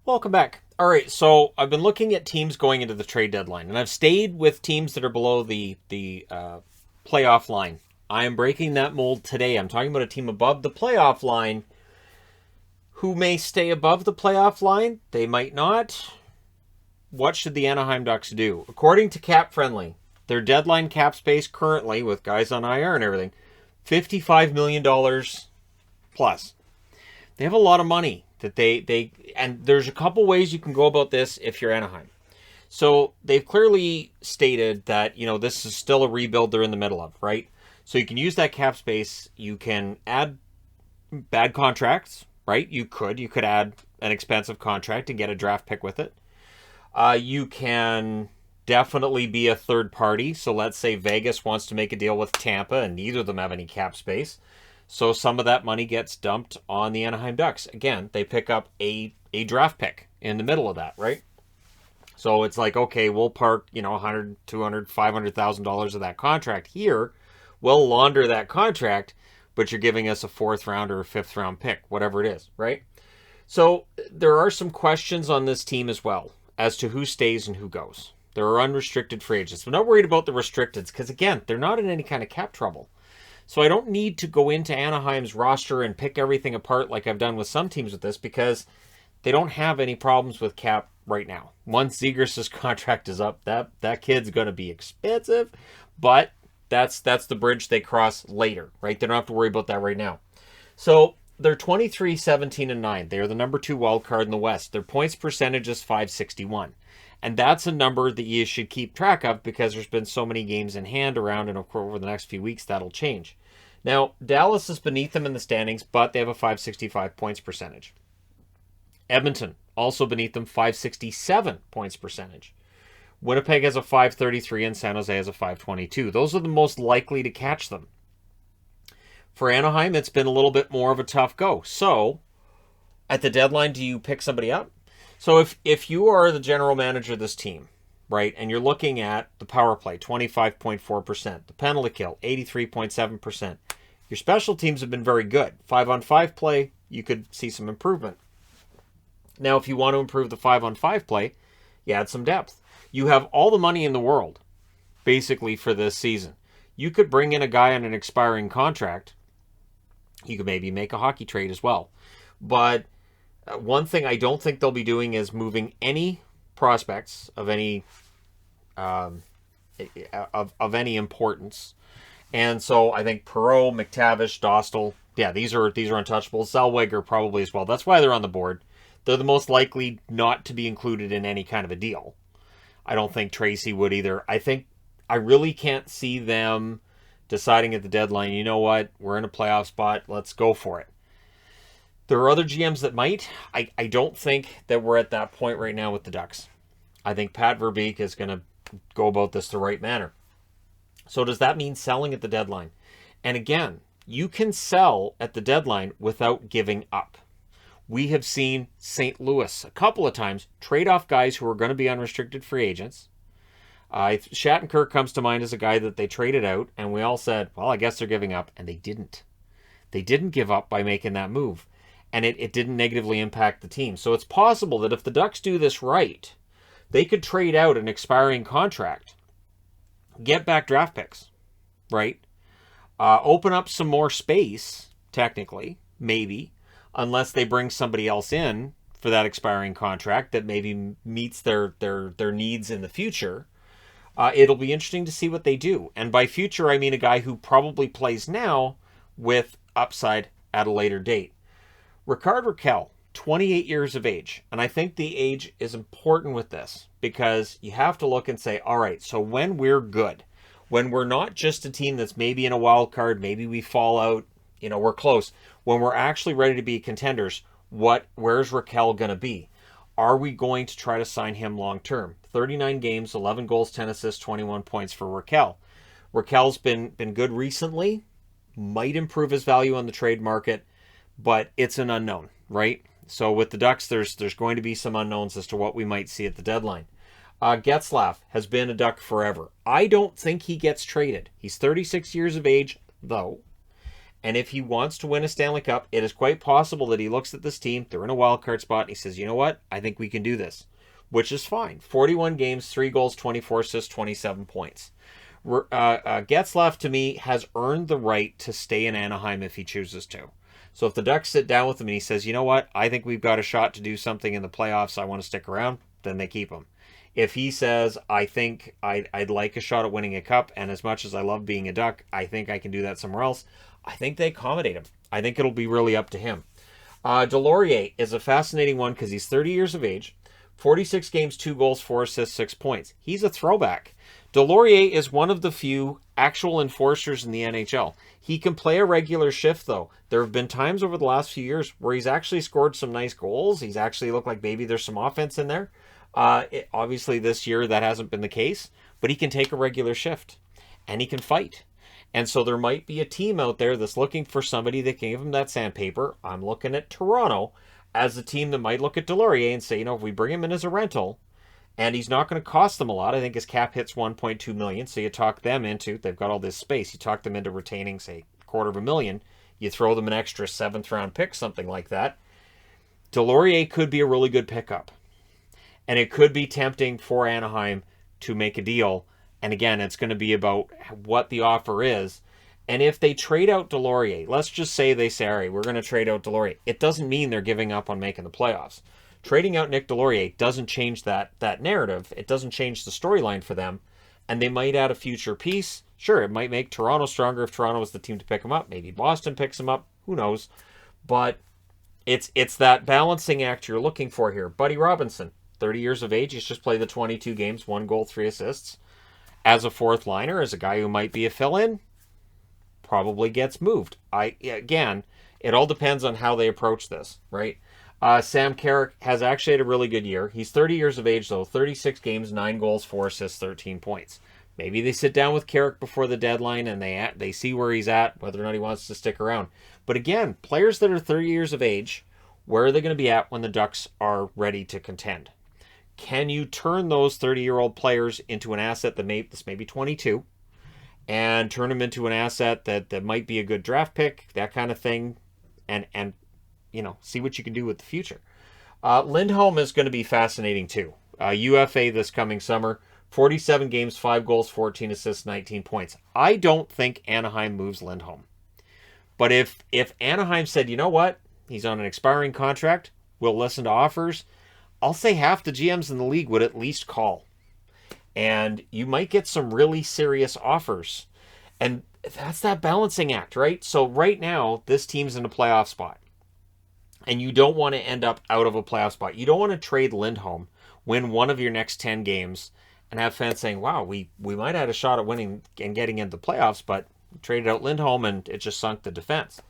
Welcome back. All right, so I've been looking at teams going into the trade deadline, and I've stayed with teams that are below the playoff line. I am breaking that mold today. I'm talking about a team above the playoff line who may stay above the playoff line. They might not. What should the Anaheim Ducks do? According to Cap Friendly, their deadline cap space currently, with guys on IR and everything, $55 million plus. They have a lot of money that and there's a couple ways you can go about this if you're Anaheim. So they've clearly stated that, this is still a rebuild they're in the middle of, right? So you can use that cap space. You can add bad contracts, right? You could add an expensive contract and get a draft pick with it. You can definitely be a third party. So let's say Vegas wants to make a deal with Tampa and neither of them have any cap space. So some of that money gets dumped on the Anaheim Ducks. Again, they pick up a draft pick in the middle of that, right? So it's like, okay, we'll park, $100, $200, $500,000 of that contract here. We'll launder that contract, but you're giving us a 4th round or a 5th round pick, whatever it is, right? So there are some questions on this team as well as to who stays and who goes. There are unrestricted free agents. I'm not worried about the restricteds because, again, they're not in any kind of cap trouble. So I don't need to go into Anaheim's roster and pick everything apart like I've done with some teams with this because they don't have any problems with cap right now. Once Zegras' contract is up, that kid's going to be expensive, but that's the bridge they cross later, right? They don't have to worry about that right now. So they're 23, 17, and 9. They're the number 2 wild card in the West. Their points percentage is .561. And that's a number that you should keep track of because there's been so many games in hand around, and of course over the next few weeks that'll change. Now, Dallas is beneath them in the standings, but they have a .565 points percentage. Edmonton, also beneath them, .567 points percentage. Winnipeg has a .533 and San Jose has a .522. Those are the most likely to catch them. For Anaheim, it's been a little bit more of a tough go. So, at the deadline, do you pick somebody up? So if you are the general manager of this team, right, and you're looking at the power play, 25.4%, the penalty kill, 83.7%, your special teams have been very good. 5-on-5 play, you could see some improvement. Now, if you want to improve the 5-on-5 play, you add some depth. You have all the money in the world, basically, for this season. You could bring in a guy on an expiring contract. You could maybe make a hockey trade as well. But one thing I don't think they'll be doing is moving any prospects of any of any importance. And so I think Perreault, McTavish, Dostal, these are untouchables. Zellweger probably as well. That's why they're on the board. They're the most likely not to be included in any kind of a deal. I don't think Tracy would either. I really can't see them deciding at the deadline, you know what, we're in a playoff spot, let's go for it. There are other GMs that might. I don't think that we're at that point right now with the Ducks. I think Pat Verbeek is going to go about this the right manner. So does that mean selling at the deadline? And again, you can sell at the deadline without giving up. We have seen St. Louis a couple of times trade off guys who are going to be unrestricted free agents. Shattenkirk comes to mind as a guy that they traded out, and we all said, well, I guess they're giving up, and they didn't. They didn't give up by making that move, and it didn't negatively impact the team. So it's possible that if the Ducks do this right, they could trade out an expiring contract, get back draft picks, right? Open up some more space, technically, maybe, unless they bring somebody else in for that expiring contract that maybe meets their needs in the future. It'll be interesting to see what they do. And by future, I mean a guy who probably plays now with upside at a later date. Rickard Rakell, 28 years of age. And I think the age is important with this because you have to look and say, all right, so when we're good, when we're not just a team that's maybe in a wild card, maybe we fall out, we're close. When we're actually ready to be contenders, where's Rakell going to be? Are we going to try to sign him long term? 39 games, 11 goals, 10 assists, 21 points for Rakell. Rakell's been good recently, might improve his value on the trade market, but it's an unknown, right? So with the Ducks, there's going to be some unknowns as to what we might see at the deadline. Getzlaf has been a Duck forever. I don't think he gets traded. He's 36 years of age, though, And if he wants to win a Stanley Cup, it is quite possible that he looks at this team, they're in a wild card spot, and he says, you know what, I think we can do this, which is fine. 41 games, 3 goals, 24 assists, 27 points. Getzlaf, to me, has earned the right to stay in Anaheim if he chooses to. So if the Ducks sit down with him and he says, you know what, I think we've got a shot to do something in the playoffs, I want to stick around, then they keep him. If he says, I think I'd like a shot at winning a cup, and as much as I love being a Duck, I think I can do that somewhere else, I think they accommodate him. I think it'll be really up to him. Delorier is a fascinating one because he's 30 years of age, 46 games, 2 goals, 4 assists, 6 points. He's a throwback. Delorier is one of the few actual enforcers in the NHL. He can play a regular shift, though. There have been times over the last few years where he's actually scored some nice goals. He's actually looked like maybe there's some offense in there. Obviously, this year that hasn't been the case, but he can take a regular shift, and he can fight. And so there might be a team out there that's looking for somebody that can give him that sandpaper. I'm looking at Toronto as a team that might look at Delorier and say, you know, if we bring him in as a rental, and he's not going to cost them a lot. I think his cap hits $1.2 million, so you talk them into, they've got all this space, you talk them into retaining, say, $250,000. You throw them an extra 7th-round pick, something like that. Delorier could be a really good pickup. And it could be tempting for Anaheim to make a deal. And again, it's going to be about what the offer is. And if they trade out Delorier, let's just say they say, all right, we're going to trade out Delorier. It doesn't mean they're giving up on making the playoffs. Trading out Nick Delorier doesn't change that narrative. It doesn't change the storyline for them. And they might add a future piece. Sure, it might make Toronto stronger if Toronto was the team to pick him up. Maybe Boston picks him up. Who knows? But it's that balancing act you're looking for here. Buddy Robinson, 30 years of age. He's just played the 22 games, 1 goal, 3 assists. As a fourth liner, as a guy who might be a fill-in, probably gets moved. Again, it all depends on how they approach this, right? Sam Carrick has actually had a really good year. He's 30 years of age, though. 36 games, 9 goals, 4 assists, 13 points. Maybe they sit down with Carrick before the deadline and they see where he's at, whether or not he wants to stick around. But again, players that are 30 years of age, where are they going to be at when the Ducks are ready to contend? Can you turn those 30-year-old players into an asset that's maybe 22 and turn them into an asset that might be a good draft pick, that kind of thing, and you know, see what you can do with the future. Lindholm is going to be fascinating too. UFA this coming summer, 47 games, 5 goals, 14 assists, 19 points. I don't think Anaheim moves Lindholm. But if Anaheim said, you know what, he's on an expiring contract, we'll listen to offers, I'll say half the GMs in the league would at least call. And you might get some really serious offers. And that's that balancing act, right? So right now, this team's in a playoff spot. And you don't want to end up out of a playoff spot. You don't want to trade Lindholm, win one of your next 10 games, and have fans saying, wow, we might have had a shot at winning and getting into the playoffs, but we traded out Lindholm and it just sunk the defense.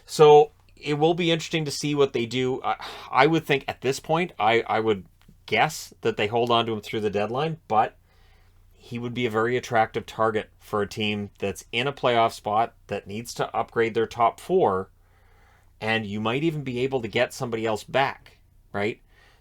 So it will be interesting to see what they do. I would think at this point, I would guess that they hold on to him through the deadline, but he would be a very attractive target for a team that's in a playoff spot that needs to upgrade their top 4, and you might even be able to get somebody else back, right?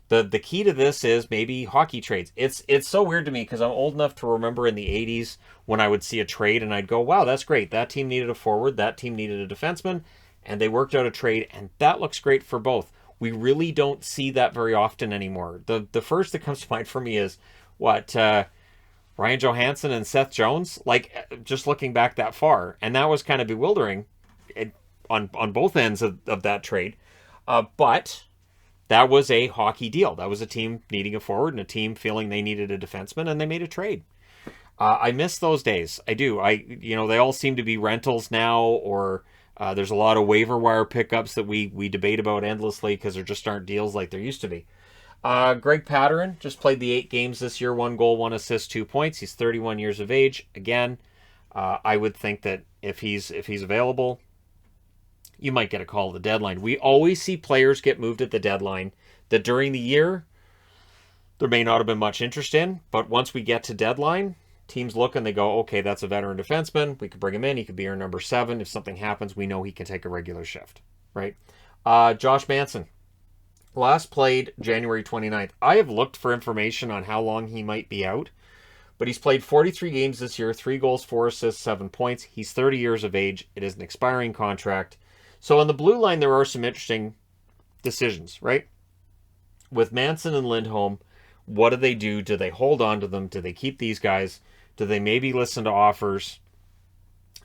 The key to this is maybe hockey trades. It's so weird to me because I'm old enough to remember in the 80s when I would see a trade and I'd go, wow, that's great. That team needed a forward, that team needed a defenseman, and they worked out a trade, and that looks great for both. We really don't see that very often anymore. The first that comes to mind for me is, Ryan Johansson and Seth Jones? Like, just looking back that far. And that was kind of bewildering on both ends of that trade. But that was a hockey deal. That was a team needing a forward and a team feeling they needed a defenseman, and they made a trade. I miss those days. I do. They all seem to be rentals now, or there's a lot of waiver wire pickups that we debate about endlessly because there just aren't deals like there used to be. Greg Patterin just played the 8 games this year, 1 goal, 1 assist, 2 points. He's 31 years of age. Again, I would think that if he's available, you might get a call at the deadline. We always see players get moved at the deadline that during the year there may not have been much interest in, but once we get to deadline, teams look and they go, okay, that's a veteran defenseman. We could bring him in. He could be our number 7. If something happens, we know he can take a regular shift, right? Josh Manson. Last played January 29th. I have looked for information on how long he might be out, But he's played 43 games this year, 3 goals, 4 assists, 7 points. He's 30 years of age. It is an expiring contract. So on the blue line, there are some interesting decisions, right? With Manson and Lindholm, what do they do? Do they hold on to them? Do they keep these guys? Do they maybe listen to offers?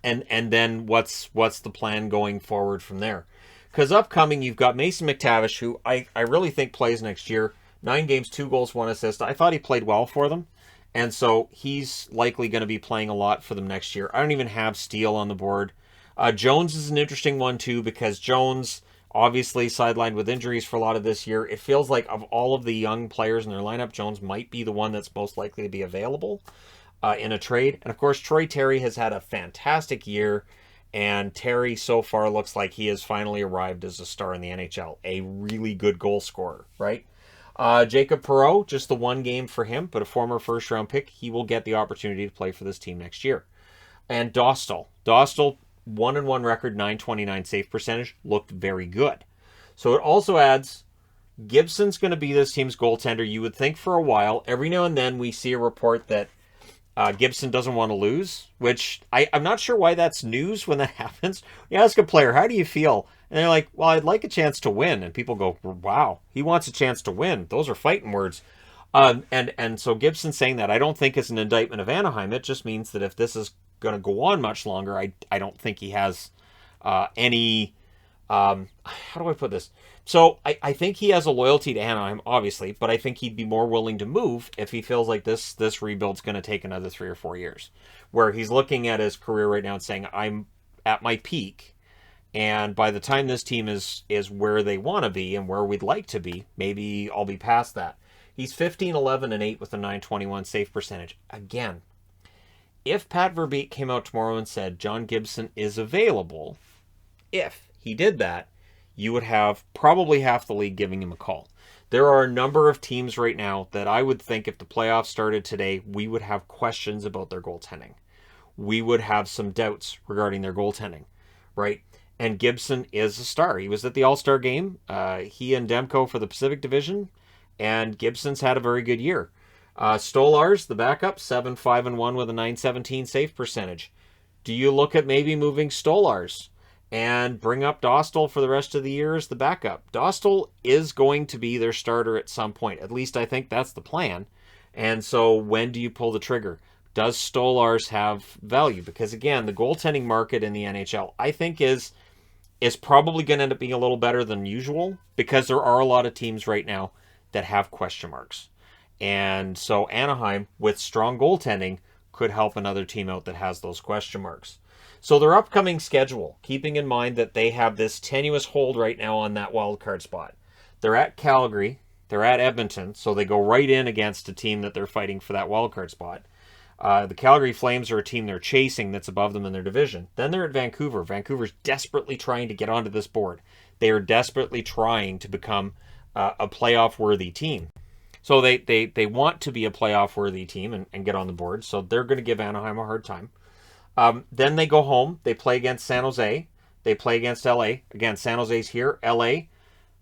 And then what's the plan going forward from there? Because upcoming, you've got Mason McTavish, who I really think plays next year. 9 games, 2 goals, 1 assist. I thought he played well for them. And so he's likely going to be playing a lot for them next year. I don't even have Steele on the board. Jones is an interesting one, too, because Jones obviously sidelined with injuries for a lot of this year. It feels like of all of the young players in their lineup, Jones might be the one that's most likely to be available in a trade. And of course, Troy Terry has had a fantastic year, and Terry so far looks like he has finally arrived as a star in the NHL, a really good goal scorer, right? Jacob Perreault, just the 1 game for him, but a former first-round pick. He will get the opportunity to play for this team next year. And Dostal, 1-1 record, .929 save percentage, looked very good. So it also adds Gibson's going to be this team's goaltender. You would think for a while. Every now and then we see a report that Gibson doesn't want to lose, which I'm not sure why that's news when that happens. You ask a player, how do you feel? And they're like, well, I'd like a chance to win. And people go, wow, he wants a chance to win. Those are fighting words. And so Gibson saying that, I don't think is an indictment of Anaheim. It just means that if this is going to go on much longer, I don't think he has any, how do I put this? So I think he has a loyalty to Anaheim, obviously, but I think he'd be more willing to move if he feels like this rebuild's going to take another 3 or 4 years, where he's looking at his career right now and saying, I'm at my peak, and by the time this team is where they want to be and where we'd like to be, maybe I'll be past that. He's 15, 11, and 8 with a .921 save percentage. Again, if Pat Verbeek came out tomorrow and said John Gibson is available, if he did that, you would have probably half the league giving him a call. There are a number of teams right now that I would think if the playoffs started today, we would have questions about their goaltending. We would have some doubts regarding their goaltending, right? And Gibson is a star. He was at the All-Star game. He and Demko for the Pacific Division, and Gibson's had a very good year. Stolarz, the backup, 7-5-1 with a .917 save percentage. Do you look at maybe moving Stolarz and bring up Dostal for the rest of the year as the backup? Dostal is going to be their starter at some point. At least I think that's the plan. And so when do you pull the trigger? Does Stolarz have value? Because again, the goaltending market in the NHL, I think is probably going to end up being a little better than usual, because there are a lot of teams right now that have question marks. And so Anaheim, with strong goaltending, could help another team out that has those question marks. So their upcoming schedule, keeping in mind that they have this tenuous hold right now on that wild card spot. They're at Calgary, they're at Edmonton, so they go right in against a team that they're fighting for that wild card spot. The Calgary Flames are a team they're chasing that's above them in their division. Then they're at Vancouver. Vancouver's desperately trying to get onto this board. They are desperately trying to become a playoff-worthy team. So they want to be a playoff-worthy team and get on the board, so they're going to give Anaheim a hard time. Then they go home. They play against San Jose. They play against LA. Again, San Jose's here. LA,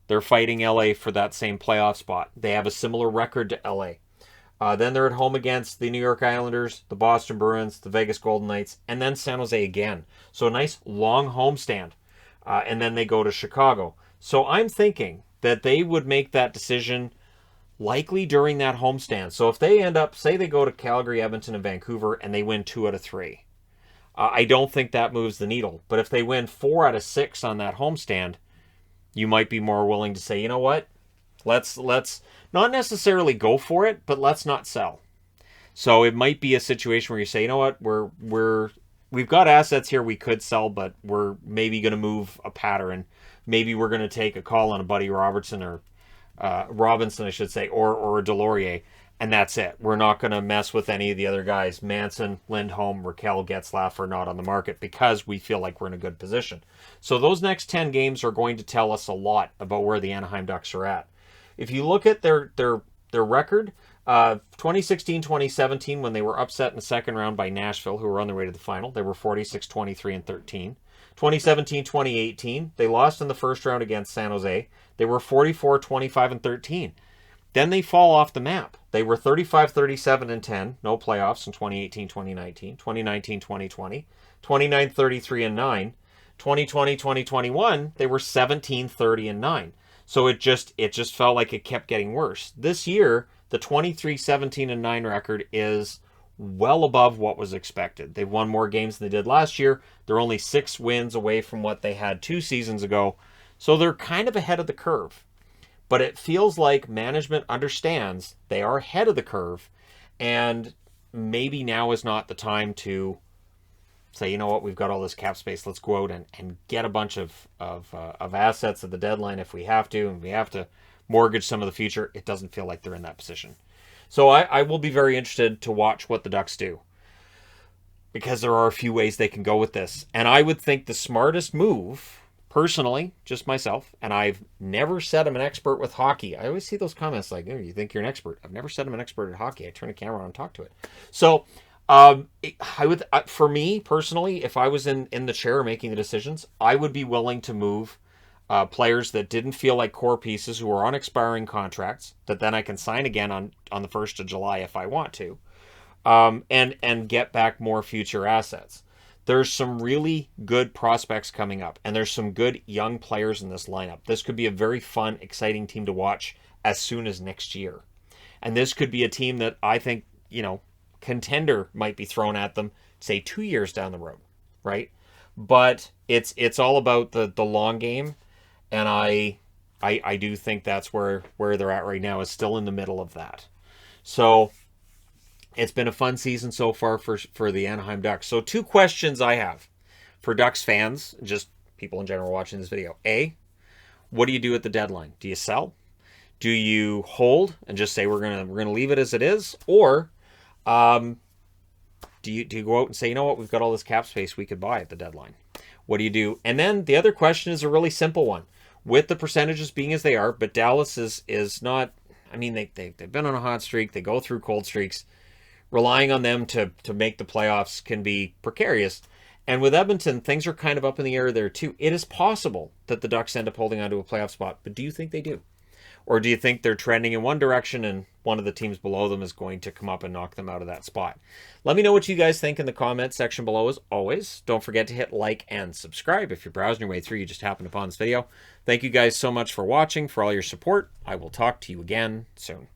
they're fighting LA for that same playoff spot. They have a similar record to LA. Then they're at home against the New York Islanders, the Boston Bruins, the Vegas Golden Knights, and then San Jose again. So a nice long homestand. And then they go to Chicago. So I'm thinking that they would make that decision likely during that homestand. So if they end up, say they go to Calgary, Edmonton, and Vancouver, and they win 2 out of 3, I don't think that moves the needle. But if they win 4 out of 6 on that homestand, you might be more willing to say, you know what, let's not necessarily go for it, but let's not sell. So it might be a situation where you say, you know what, we've got assets here we could sell, but we're maybe going to move a pattern. Maybe we're going to take a call on a Buddy Robertson or Robinson, I should say, or a Delorier, and that's it. We're not going to mess with any of the other guys. Manson, Lindholm, Raquel, Getzlaf are not on the market because we feel like we're in a good position. So those next 10 games are going to tell us a lot about where the Anaheim Ducks are at. If you look at their record, 2016-2017, when they were upset in the second round by Nashville, who were on their way to the final, they were 46-23-13. 2017-2018, they lost in the first round against San Jose. They were 44-25-13. Then they fall off the map. They were 35, 37, and 10. No playoffs in 2018, 2019, 2019, 2020. 29, 33, and 9. 2020, 2021, they were 17, 30, and 9. So it just felt like it kept getting worse. This year, the 23, 17, and 9 record is well above what was expected. They've won more games than they did last year. They're only 6 wins away from what they had 2 seasons ago. So they're kind of ahead of the curve. But it feels like management understands they are ahead of the curve, and maybe now is not the time to say, you know what, we've got all this cap space, let's go out and get a bunch of assets at the deadline if we have to, and we have to mortgage some of the future. It doesn't feel like they're in that position. So I will be very interested to watch what the Ducks do, because there are a few ways they can go with this. And I would think the smartest move, personally, just myself, and I've never said I'm an expert with hockey. I always see those comments like, oh, you think you're an expert. I've never said I'm an expert at hockey. I turn the camera on and talk to it. So I would, for me personally, if I was in the chair making the decisions, I would be willing to move players that didn't feel like core pieces, who are on expiring contracts, that then I can sign again on the 1st of July if I want to, and get back more future assets. There's some really good prospects coming up, and there's some good young players in this lineup. This could be a very fun, exciting team to watch as soon as next year. And this could be a team that I think, contender might be thrown at them, say 2 years down the road, right? But it's all about the long game, and I do think that's where they're at right now, is still in the middle of that. So it's been a fun season so far for the Anaheim Ducks. So 2 questions I have for Ducks fans, just people in general watching this video. A, what do you do at the deadline? Do you sell? Do you hold and just say we're gonna leave it as it is? Or do you go out and say, you know what, we've got all this cap space we could buy at the deadline? What do you do? And then the other question is a really simple one. With the percentages being as they are, but Dallas is not, I mean, they've been on a hot streak. They go through cold streaks. Relying on them to make the playoffs can be precarious. And with Edmonton, things are kind of up in the air there too. It is possible that the Ducks end up holding onto a playoff spot, but do you think they do? Or do you think they're trending in one direction and one of the teams below them is going to come up and knock them out of that spot? Let me know what you guys think in the comments section below as always. Don't forget to hit like and subscribe if you're browsing your way through, you just happened upon this video. Thank you guys so much for watching, for all your support. I will talk to you again soon.